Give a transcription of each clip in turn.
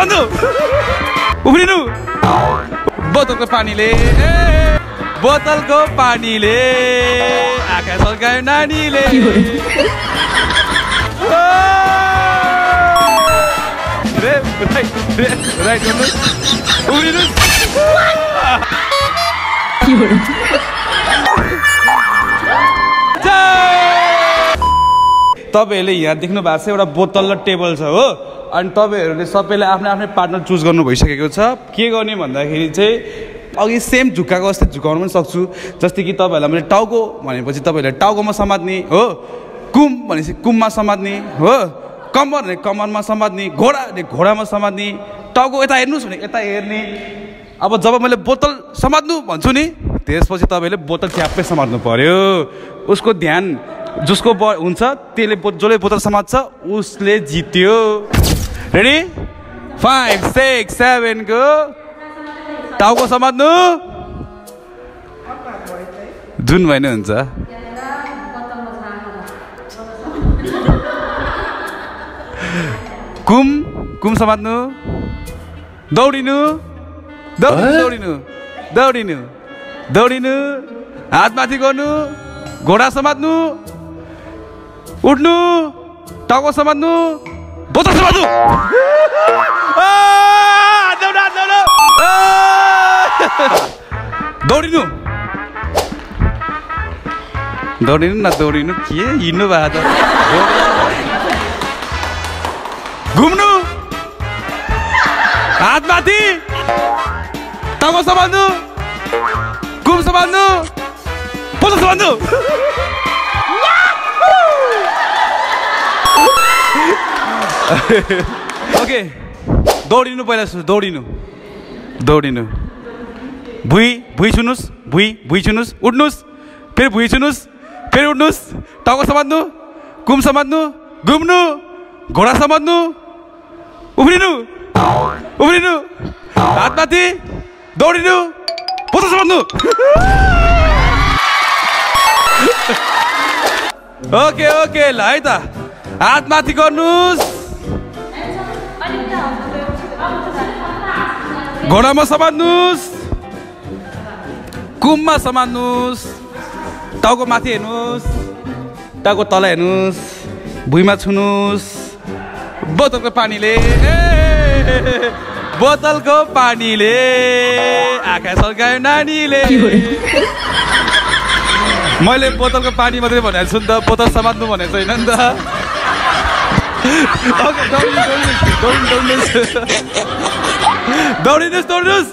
समात्नु उफ्रिनु बोतलको पानीले आँखा सल्कायो नानीले राइट उफ्रिनु तपाईहरुले यहाँ देख्नु भएको छ एउटा बोतल र टेबल छ हो अनि तपाईहरुले सबैले आफ्नो आफ्नो पार्टनर चुज गर्नु भइसकेको छ के गर्ने भन्दाखेरि चाहिँ अघि सेम झुक्काको जस्तै झुकाउन पनि सक्छु जस्तै कि तपाईहरुलाई मैले टाउको भनेपछि तपाईहरुले टाउकोमा समात्ने हो कुम भनेपछि कुममा समात्ने हो कम्मर भने कम्मरमा समात्ने घोडा भने घोडामा समात्ने टाउको यता हेर्नुस् भने यता हेर्ने अब जब मैले बोतल समात्नु भन्छु नि त्यसपछि तपाईले बोतल च्याप्पै समात्नु पर्यो उसको ध्यान जसको हुन्छ त्यसले जसले बोतल समात्छ उसले जित्यो रेडी 5 6 7 गो टाउको समात्नु जुन भएन हुन्छ कुम समात्नु दौडिनु हात माथि गर्नु घोडा समात्नु उठ्नु टाउको समात्नु बोतल समात्नु दौडिनु के हिँड्नु भएको त घुम्नु हात माथि टाउको समात्नु कुम समात्नु बोतल समात्नु ओके दौडिनु पहिला दौडिनु भुइँ छुनुस् उठ्नुस् फेरि भुइँ छुनुस् फेरि उठ्नुस् टाउको समात्नु कुम समात्नु घुम्नु घोडा समात्नु उफ्रिनु हात माथि दौडिनु बोतल समात्नु ओके ल है त हात माथि गर्नुस् घोडामा समात्नुस् कुममा समात्नुस् टाउको माथि हेर्नुस् टाउको तल हेर्नुस् भुइँमा छुनुस् बोतलको पानीले आँखा सल्कायो नानीले मैले बोतलको पानी मात्रै भनेको छु नि त बोतल समात्नु भनेको छैन नि त दौडिनुस्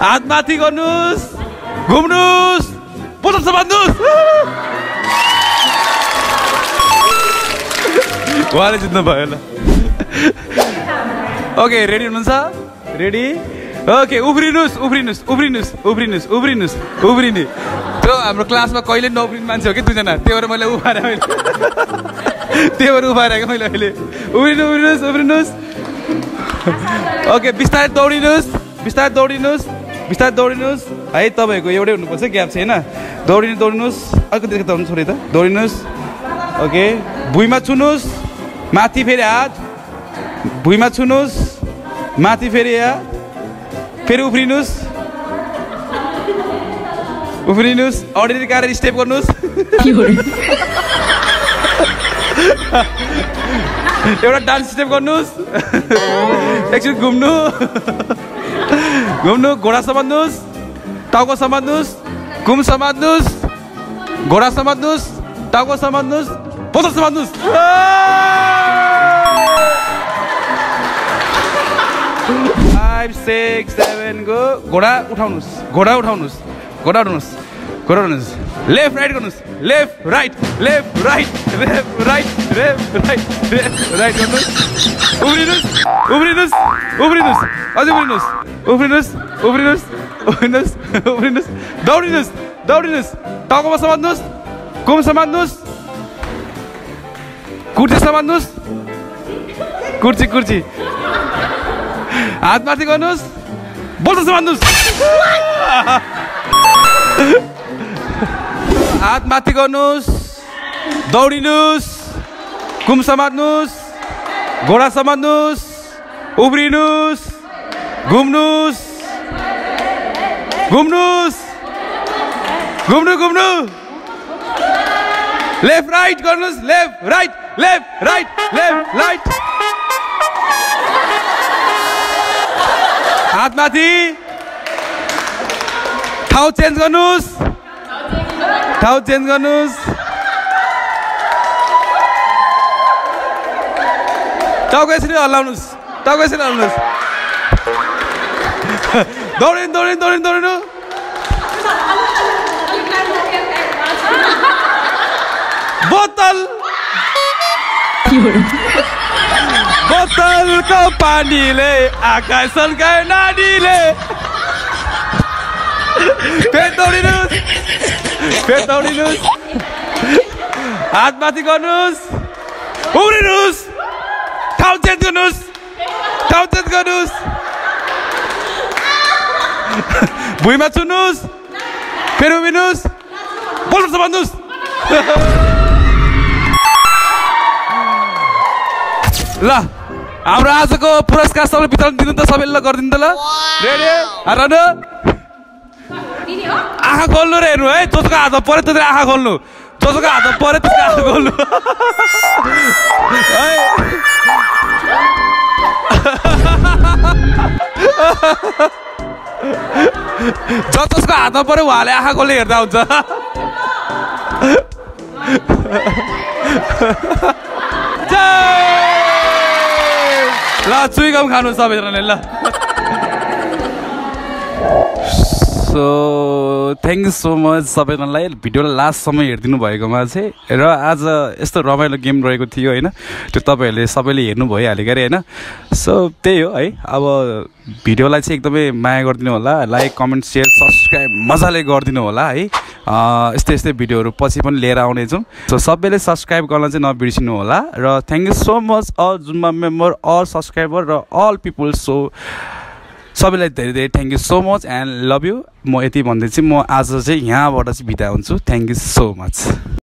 हात माथि गर्नुस् घुम्नुस् बोतल समात्नुस् उहाँले जित्नु भयो ल ओके रेडी हुनुहुन्छ रेडी ओके उफ्रिने त्यो हाम्रो क्लासमा कहिले नउफ्रिने मान्छे हो कि दुईजना त्यो भएर मैले उभारेको मैले अहिले उफ्रिनुस् ओके बिस्तारै दौडिनुस् है तपाईँको एउटै हुनुपर्छ ग्याप चाहिँ होइन दौडिनुस् अलिकति दौड्नु छोडे त दौडिनुस् ओके भुइँमा छुनुस् माथि फेरि हात भुइँमा छुनुस् माथि फेरि हात फेरि उफ्रिनुस् अर्डिनरी गाडेर स्टेप गर्नुस् एउटा डान्स स्टेप गर्नुस् एकछिन घुम्नु घोडा समात्नुस् टाउको समात्नुस् कुम समात्नुस् घोडा समात्नुस् टाउको समात्नुस् बोतल समात्नुस् 5 6 7 गो घोडा उठाउनुस् लेफ्ट राइट गर्नुस् लेफ्ट राइट गर्नुस् उफ्रिनुस् दौडिनुस् टाउकोमा समात्नुस् कुम समात्नुस् कुर्सी समात्नुस् कुर्सी हात माथि गर्नुस् बोतल समात्नुस् हात माथि गर्नुस् दौडिनुस् कुम समात्नुस् घोडा समात्नुस् उब्रिनुस् घुम्नुस् घुम्नुस् घुम्नु घुम्नु लेफ्ट राइट गर्नुस् लेफ्ट राइट हात माथि ठाउँ चेन्ज गर्नुस् टाउको यसरी हल्लाउनुस् दौडिनु बोतलको पानीले आकाश सल्कायो नानीले फेरि दौडिनुस् हात माथि गर्नुस् उब्रिनुस् ठाउँ चेन्ज गर्नुस् भुइँमा चुन्नुस् फेरि उभिनुस् बोल्नु भन्नुस् ल हाम्रो आजको पुरस्कार सबैले वितरण दिनु त सबैले गरिदिनु त ल रेडी हराउनु आँखा खोल्नु रे हेर्नु है जसको हातमा पऱ्यो त्यसले आँखा खोल्नु जसको हातमा पऱ्यो त्यसको आँखा खोल्नु जसको हातमा पऱ्यो उहाँले आँखा खोल्ने हेर्दा हुन्छ ल चुइगम खानु सबैजनाले ल so thank you so much सबैजनालाई भिडियोलाई लास्टसम्म हेरिदिनु भएकोमा चाहिँ र आज यस्तो रमाइलो गेम रहेको थियो होइन त्यो तपाईँहरूले सबैले हेर्नु भइहाल्यो अरे होइन सो त्यही हो है अब भिडियोलाई चाहिँ एकदमै माया गरिदिनु होला लाइक कमेन्ट सेयर सब्सक्राइब मजाले गरिदिनु होला है यस्तै भिडियोहरू पछि पनि लिएर आउनेछौँ सो सबैले सब्सक्राइब गर्न चाहिँ नबिर्सिनु होला र thank you so much all Zumba member all subscriber र अल पिपुल सो सबैलाई धेरै thank you so much and love you म यति भन्दै चाहिँ म आज चाहिँ यहाँबाट चाहिँ बिदा हुन्छु थ्याङ्क यू सो मच